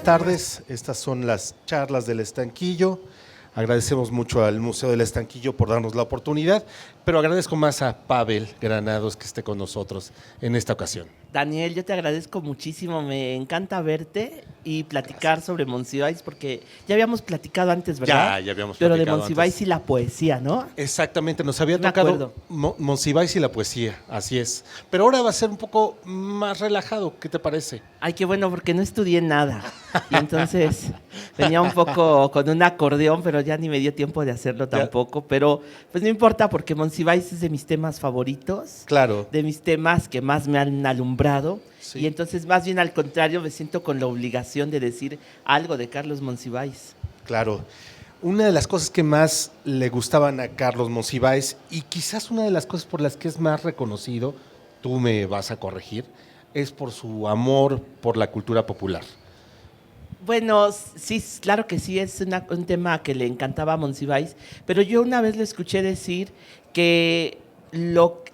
tardes, estas son las charlas del Estanquillo. Agradecemos mucho al Museo del Estanquillo por darnos la oportunidad, pero agradezco más a Pavel Granados que esté con nosotros en esta ocasión. Daniel, yo te agradezco muchísimo, me encanta verte y platicar sobre Monsiváis, porque ya habíamos platicado antes, ¿verdad? Ya habíamos Pero platicado de Monsiváis antes. y la poesía, ¿no? Exactamente, nos había Me tocado acuerdo. Monsiváis y la poesía, así es. Pero ahora va a ser un poco más relajado, ¿qué te parece? Ay, qué bueno, porque no estudié nada. Y entonces venía un poco con un acordeón, pero ya ni me dio tiempo de hacerlo tampoco. Pero pues no importa, porque Monsiváis es de mis temas favoritos. Claro. De mis temas que más me han alumbrado. Sí. Y entonces, más bien al contrario, me siento con la obligación de decir algo de Carlos Monsiváis. Claro. Una de las cosas que más le gustaban a Carlos Monsiváis, y quizás una de las cosas por las que es más reconocido, tú me vas a corregir, es por su amor por la cultura popular. Bueno, sí, claro que sí, es un tema que le encantaba a Monsiváis, pero yo una vez le escuché decir que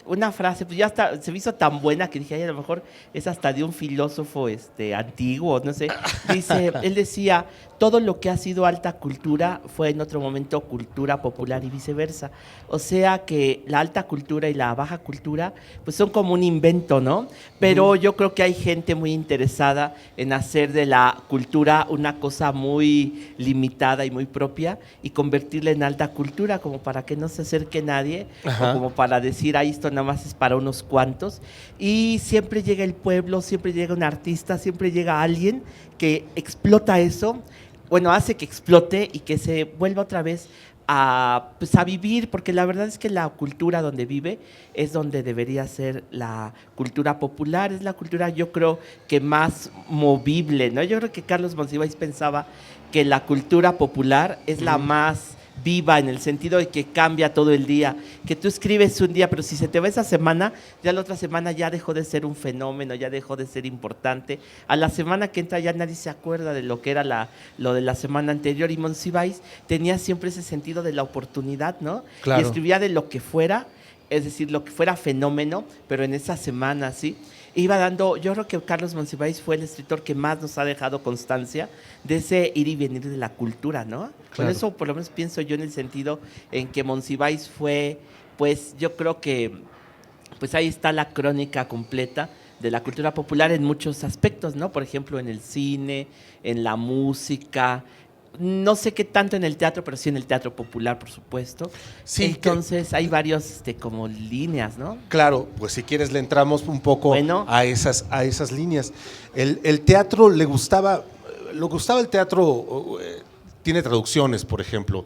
una frase, pues ya hasta se me hizo tan buena que dije, ay, a lo mejor es hasta de un filósofo antiguo, no sé. Él decía, todo lo que ha sido alta cultura fue en otro momento cultura popular y viceversa. O sea que la alta cultura y la baja cultura, pues son como un invento, ¿no? Pero yo creo que hay gente muy interesada en hacer de la cultura una cosa muy limitada y muy propia y convertirla en alta cultura, como para que no se acerque nadie, Ajá. o como para decir, ahí esto nada más es para unos cuantos. Y siempre llega el pueblo, siempre llega un artista, siempre llega alguien que explota eso, bueno, hace que explote y que se vuelva otra vez pues a vivir, porque la verdad es que la cultura donde vive es donde debería ser la cultura popular, es la cultura yo creo que más movible, ¿no? Yo creo que Carlos Monsiváis pensaba que la cultura popular es la más viva, en el sentido de que cambia todo el día, que tú escribes un día, pero si se te va esa semana, ya la otra semana ya dejó de ser un fenómeno, ya dejó de ser importante. A la semana que entra ya nadie se acuerda de lo que era lo de la semana anterior, y Monsiváis tenía siempre ese sentido de la oportunidad, ¿no? Claro. Y escribía de lo que fuera, es decir, lo que fuera fenómeno, pero en esa semana, ¿sí? Iba dando, yo creo que Carlos Monsiváis fue el escritor que más nos ha dejado constancia de ese ir y venir de la cultura, ¿no? Con Claro. eso por lo menos pienso yo, en el sentido en que Monsiváis fue, pues yo creo que, pues ahí está la crónica completa de la cultura popular en muchos aspectos, ¿no? Por ejemplo, en el cine, en la música, no sé qué tanto en el teatro, pero sí en el teatro popular, por supuesto. Sí, entonces hay varios como líneas, ¿no? Claro, pues si quieres le entramos un poco Bueno. a esas líneas. El teatro le gustaba el teatro, tiene traducciones, por ejemplo,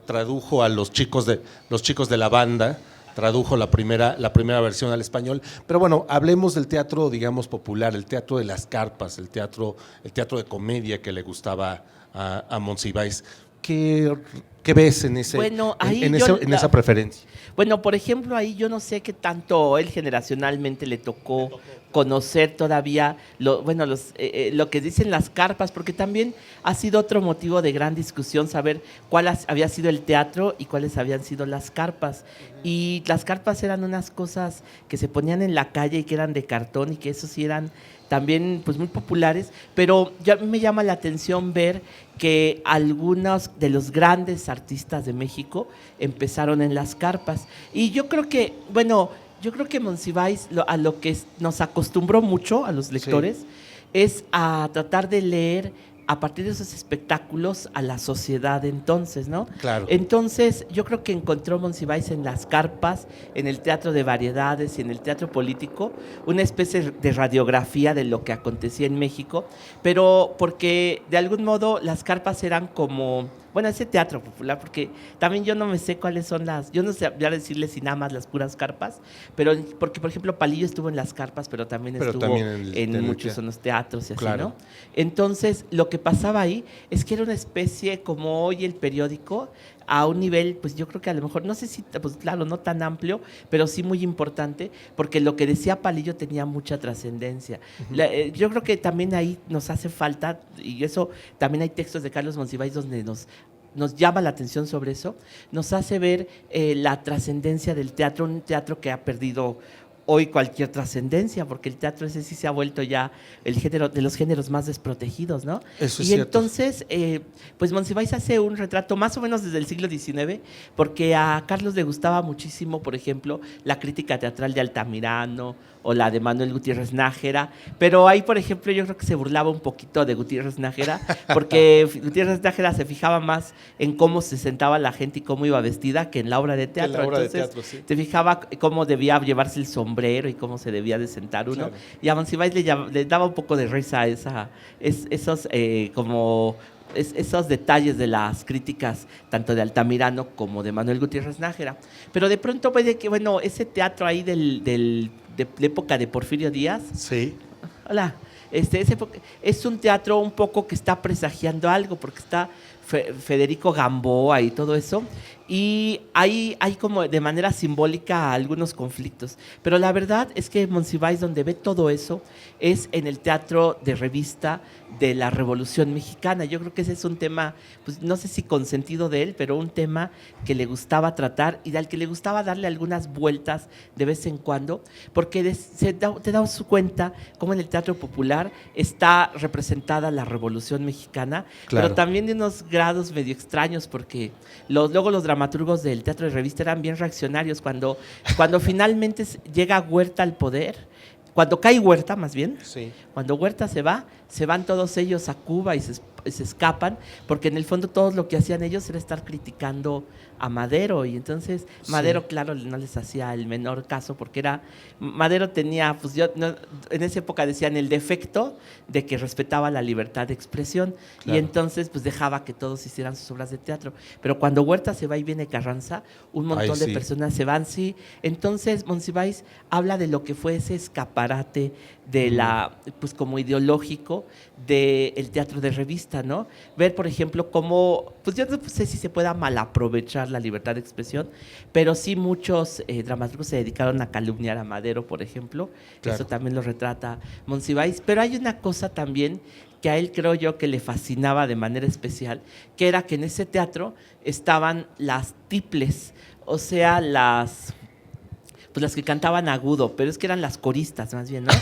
tradujo a los chicos de la banda, tradujo la primera versión al español, pero bueno, hablemos del teatro, digamos, popular, el teatro de las carpas, el teatro de comedia que le gustaba a Monsiváis. ¿Qué ves en esa preferencia? Bueno, por ejemplo, ahí yo no sé qué tanto él generacionalmente le tocó conocer todavía lo que dicen las carpas, porque también ha sido otro motivo de gran discusión saber cuál había sido el teatro y cuáles habían sido las carpas. Y las carpas eran unas cosas que se ponían en la calle y que eran de cartón, y que eso sí eran también pues muy populares, pero ya me llama la atención ver que algunos de los grandes artistas de México empezaron en las carpas. Y yo creo que, Monsiváis a lo que nos acostumbró mucho a los lectores, sí, es a tratar de leer a partir de esos espectáculos a la sociedad de entonces, ¿no? Claro. Entonces, yo creo que encontró Monsiváis en las carpas, en el teatro de variedades y en el teatro político, una especie de radiografía de lo que acontecía en México, pero porque de algún modo las carpas eran como, bueno, ese teatro popular, porque también yo no me sé cuáles son yo no sé ya decirles si nada más las puras carpas, pero porque, por ejemplo, Palillo estuvo en las carpas, pero también estuvo en muchos en los teatros y así, claro, ¿no? Entonces, lo que pasaba ahí es que era una especie como hoy el periódico, a un nivel, pues yo creo que a lo mejor, no sé si, pues claro, no tan amplio, pero sí muy importante, porque lo que decía Palillo tenía mucha trascendencia. Yo creo que también ahí nos hace falta, y eso también hay textos de Carlos Monsiváis donde nos llama la atención sobre eso, nos hace ver la trascendencia del teatro, un teatro que ha perdido hoy cualquier trascendencia, porque el teatro ese sí se ha vuelto ya el género de los géneros más desprotegidos, ¿no? Eso es y cierto. entonces, pues Monsiváis hace un retrato más o menos desde el siglo XIX, porque a Carlos le gustaba muchísimo, por ejemplo, la crítica teatral de Altamirano o la de Manuel Gutiérrez Nájera, pero ahí, por ejemplo, yo creo que se burlaba un poquito de Gutiérrez Nájera, porque Gutiérrez Nájera se fijaba más en cómo se sentaba la gente y cómo iba vestida que en la obra de teatro. En la obra de Entonces, teatro, sí. se fijaba cómo debía llevarse el sombrero y cómo se debía de sentar uno. Claro. Y a Monsiváis le daba un poco de risa esos esos detalles de las críticas tanto de Altamirano como de Manuel Gutiérrez Nájera. Pero de pronto ve que, bueno, ese teatro ahí de la época de Porfirio Díaz, Sí. hola, es un teatro un poco que está presagiando algo, porque está Federico Gamboa y todo eso, y hay como de manera simbólica algunos conflictos. Pero la verdad es que Monsiváis, donde ve todo eso, es en el teatro de revista de la Revolución Mexicana. Yo creo que ese es un tema, pues no sé si consentido de él, pero un tema que le gustaba tratar y al que le gustaba darle algunas vueltas de vez en cuando, porque te das cuenta cómo en el teatro popular está representada la Revolución Mexicana, Claro. pero también de unos grados medio extraños, porque luego los dramaturgos del teatro de revista eran bien reaccionarios. Cuando finalmente llega Huerta al poder, cuando cae Huerta más bien, Sí. cuando Huerta se van todos ellos a Cuba y se escapan, porque en el fondo todo lo que hacían ellos era estar criticando a Madero, y entonces Madero, Sí. claro, no les hacía el menor caso, porque Madero tenía, pues en esa época decían el defecto de que respetaba la libertad de expresión, Claro. y entonces pues dejaba que todos hicieran sus obras de teatro. Pero cuando Huerta se va y viene Carranza, un montón Ay, de sí. personas se van, sí. Entonces Monsiváis habla de lo que fue ese escaparate de pues como ideológico del teatro de revista, ¿no? Ver, por ejemplo, cómo, pues yo no sé si se pueda malaprovechar la libertad de expresión, pero sí muchos dramaturgos se dedicaron a calumniar a Madero, por ejemplo. Claro. Eso también lo retrata Monsiváis. Pero hay una cosa también que a él creo yo que le fascinaba de manera especial, que era que en ese teatro estaban las tiples, o sea, las que cantaban agudo, pero es que eran las coristas más bien, ¿no?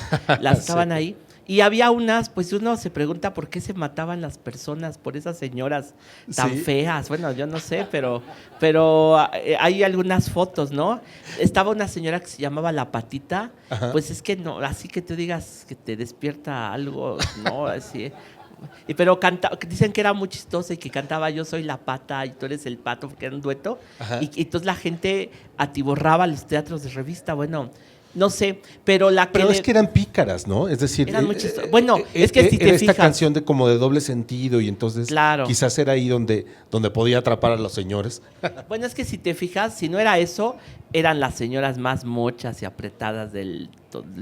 Las estaban Sí. ahí. Y había unas, pues uno se pregunta por qué se mataban las personas, por esas señoras tan Sí. feas. Bueno, yo no sé, pero hay algunas fotos, ¿no? Estaba una señora que se llamaba La Patita, Ajá. pues es que no, así que tú digas que te despierta algo, ¿no? Así. Pero dicen que era muy chistosa y que cantaba Yo soy la pata y tú eres el pato, porque era un dueto. Ajá. Y entonces la gente atiborraba los teatros de revista. Bueno, no sé, pero Pero es que eran pícaras, ¿no? Es decir, Eran muy chistosas. Bueno, es que si te era esta fijas- canción de como de doble sentido y entonces Claro. quizás era ahí donde podía atrapar a los señores. Bueno, es que si te fijas, si no era eso, eran las señoras más mochas y apretadas del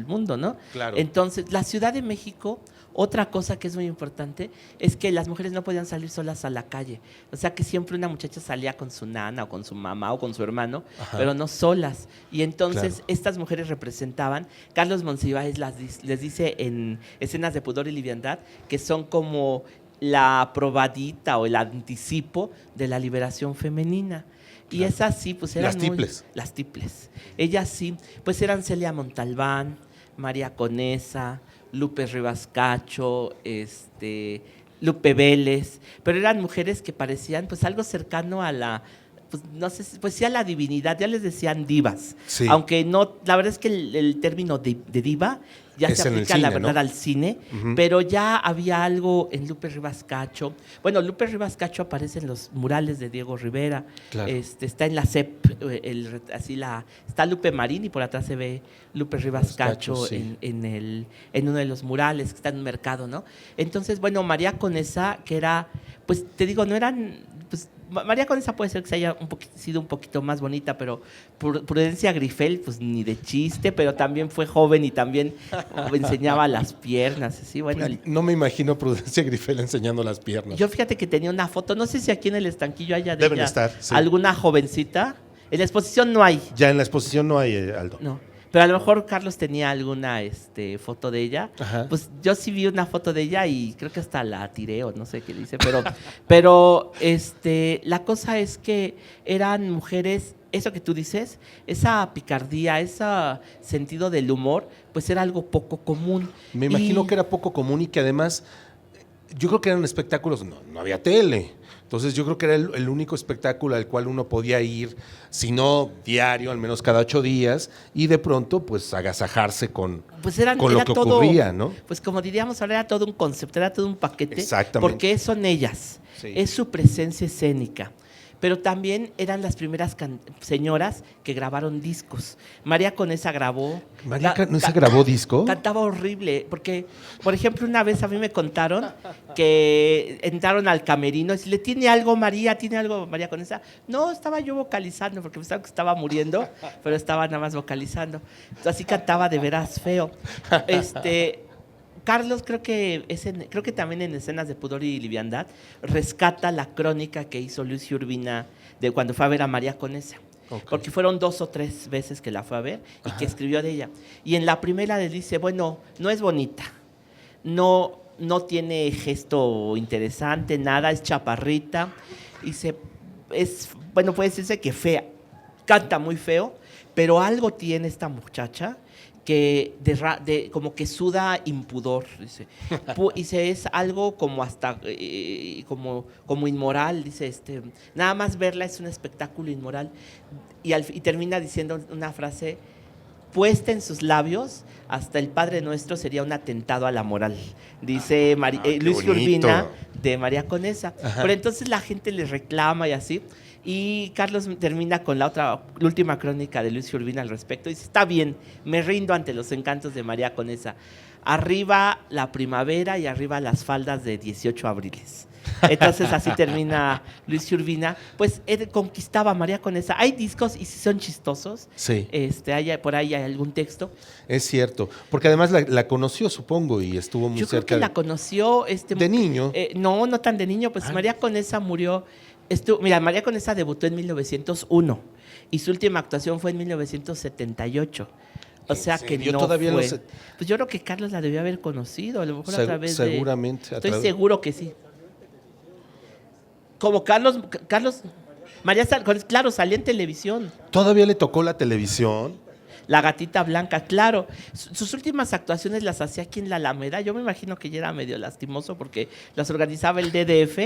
mundo, ¿no? Claro. Entonces, la Ciudad de México, otra cosa que es muy importante, es que las mujeres no podían salir solas a la calle. O sea, que siempre una muchacha salía con su nana o con su mamá o con su hermano, Ajá. pero no solas. Y entonces, Claro. estas mujeres representaban, Carlos Monsiváis les dice en Escenas de Pudor y Liviandad, que son como la probadita o el anticipo de la liberación femenina. Y Claro. esas sí, pues eran Las tiples. las tiples. Ellas sí, pues eran Celia Montalbán, María Conesa, Lupe Rivas Cacho, Lupe Vélez, pero eran mujeres que parecían pues algo cercano a la, pues no sé, pues sí a la divinidad, ya les decían divas, Sí. aunque no, la verdad es que el término de diva ya Es se en el aplica, la cine, verdad, ¿no? al cine, Ujú. pero ya había algo en Lupe Rivas Cacho. Bueno, Lupe Rivas Cacho aparece en los murales de Diego Rivera, Claro. está en la CEP, está Lupe Marín y por atrás se ve Lupe Rivas Rivas Cacho, Cacho sí. en uno de los murales que está en un mercado, ¿no? Entonces, bueno, María Conesa, que era, pues te digo, no eran, pues María Conesa puede ser que se haya sido un poquito más bonita, pero Prudencia Grifel, pues ni de chiste, pero también fue joven y también enseñaba las piernas, así, bueno. No me imagino a Prudencia Grifel enseñando las piernas. Yo fíjate que tenía una foto, no sé si aquí en el estanquillo haya de Deben ella estar, sí. alguna jovencita. En la exposición no hay, Ya en la exposición no hay, Aldo. no. Pero a lo mejor Carlos tenía alguna foto de ella. Ajá. Pues yo sí vi una foto de ella y creo que hasta la tiré o no sé qué dice, pero la cosa es que eran mujeres eso que tú dices, esa picardía, ese sentido del humor, pues era algo poco común. Me imagino que era poco común y que además yo creo que eran espectáculos, no había tele. Entonces yo creo que era el único espectáculo al cual uno podía ir, si no diario, al menos cada 8 días, y de pronto pues agasajarse con lo que todo, ocurría, ¿no? Pues como diríamos ahora, era todo un concepto, era todo un paquete. Exactamente. Porque son ellas, Sí. es su presencia escénica. Pero también eran las primeras señoras que grabaron discos. María Conesa grabó. ¿María Conesa grabó disco? Cantaba horrible, porque, por ejemplo, una vez a mí me contaron que entraron al camerino y si le tiene algo María Conesa. No, estaba yo vocalizando, porque pensaban que estaba muriendo, pero estaba nada más vocalizando. Entonces, así cantaba de veras feo. Carlos creo que también en Escenas de Pudor y Liviandad rescata la crónica que hizo Luis Urbina de cuando fue a ver a María Conesa. Okay. Porque fueron 2 o 3 veces que la fue a ver y que escribió de ella. Y en la primera le dice, bueno, no es bonita, no tiene gesto interesante, nada, es chaparrita, y puede decirse que fea, canta muy feo, pero algo tiene esta muchacha que como que suda impudor, dice. Dice, es algo como hasta como inmoral, dice, nada más verla es un espectáculo inmoral. Y termina diciendo una frase, puesta en sus labios, hasta el Padre Nuestro sería un atentado a la moral, dice Luis Urbina de María Conesa. Ajá. Pero entonces la gente le reclama y así. Y Carlos termina con la última crónica de Luis Urbina al respecto. Dice, está bien, me rindo ante los encantos de María Conesa. Arriba la primavera y arriba las faldas de 18 abriles. Entonces así termina Luis Urbina. Pues conquistaba a María Conesa. Hay discos y si son chistosos. Sí. Por ahí hay algún texto. Es cierto, porque además la conoció, supongo, y estuvo muy cerca. Yo creo que la conoció de niño. No tan de niño, pues María Conesa murió. María Conesa debutó en 1901 y su última actuación fue en 1978. O sea que no todavía fue. Pues yo creo que Carlos la debió haber conocido, a lo mejor a través seguramente. Estoy seguro que sí. Como Carlos, María, claro, salía en televisión. ¿Todavía le tocó la televisión? La Gatita Blanca, claro. Sus últimas actuaciones las hacía aquí en la Alameda. Yo me imagino que ya era medio lastimoso porque las organizaba el DDF.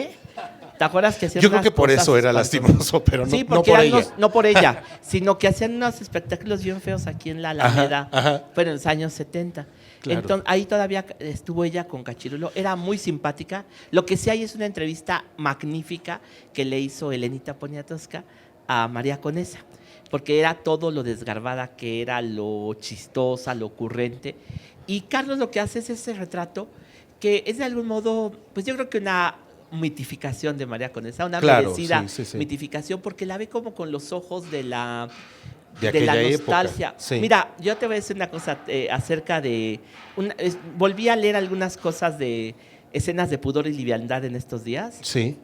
¿Te acuerdas que hacían Yo creo que por eso era lastimoso, pero sí, no por ella. No por ella, sino que hacían unos espectáculos bien feos aquí en la Alameda, pero en los años 70. Claro. Entonces, ahí todavía estuvo ella con Cachirulo. Era muy simpática. Lo que sí hay es una entrevista magnífica que le hizo Elenita Poniatowska a María Conesa, porque era todo lo desgarbada que era, lo chistosa, lo ocurrente. Y Carlos lo que hace es ese retrato que es de algún modo, pues yo creo que una mitificación de María Conesa, una merecida mitificación, porque la ve como con los ojos de la nostalgia. Sí. Mira, yo te voy a decir una cosa acerca de... volví a leer algunas cosas de Escenas de Pudor y Liviandad en estos días. Sí.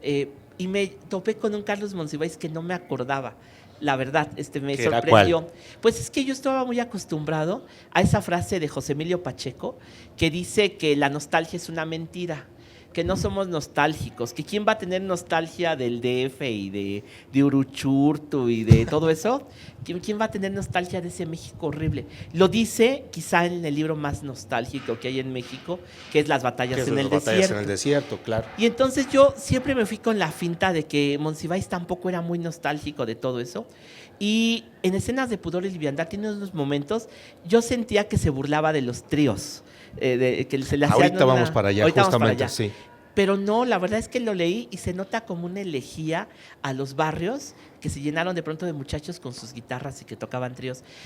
Y me topé con un Carlos Monsiváis que no me acordaba. La verdad, me sorprendió. Pues es que yo estaba muy acostumbrado a esa frase de José Emilio Pacheco que dice que la nostalgia es una mentira, que no somos nostálgicos, que quién va a tener nostalgia del DF y de Uruchurtu y de todo eso, quién va a tener nostalgia de ese México horrible. Lo dice quizá en el libro más nostálgico que hay en México, que es Las batallas en el desierto. Claro. Y entonces yo siempre me fui con la finta de que Monsiváis tampoco era muy nostálgico de todo eso. Y en Escenas de Pudor y Liviandad tiene unos momentos, yo sentía que se burlaba de los tríos. Que se le ahorita vamos para allá, justamente, sí. Pero no, la verdad es que lo leí y se nota como una elegía a los barrios que se llenaron de pronto de muchachos con sus guitarras y que tocaban tríos.